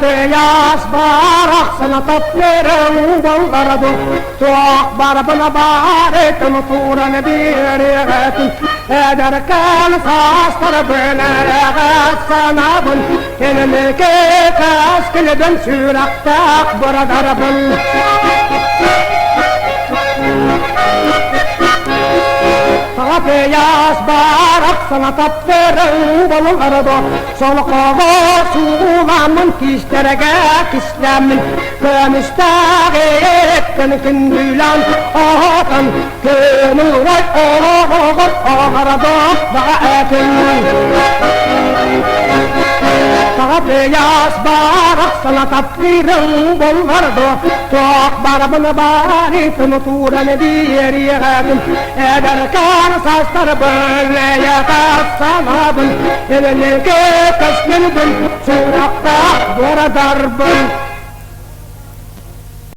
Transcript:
Yas barak sana taplerin bollardı Tuğak barbına baretin turan biretin Ederken saslar bölerek sanabın Kenime ke kaskilden süraktak buradarabın Yas barak sana taplerin bollardı Solkağa suğulamın kişlerege kişlemin Könüstağe etten kündülen ağatan Könüray ağat ağarada da etin Yas barak sana taplerin bollardı Tuğak barbını baritin turan biretin Ederken saslar böyle yatassanabın Eline kaskilden sürakta dura darbın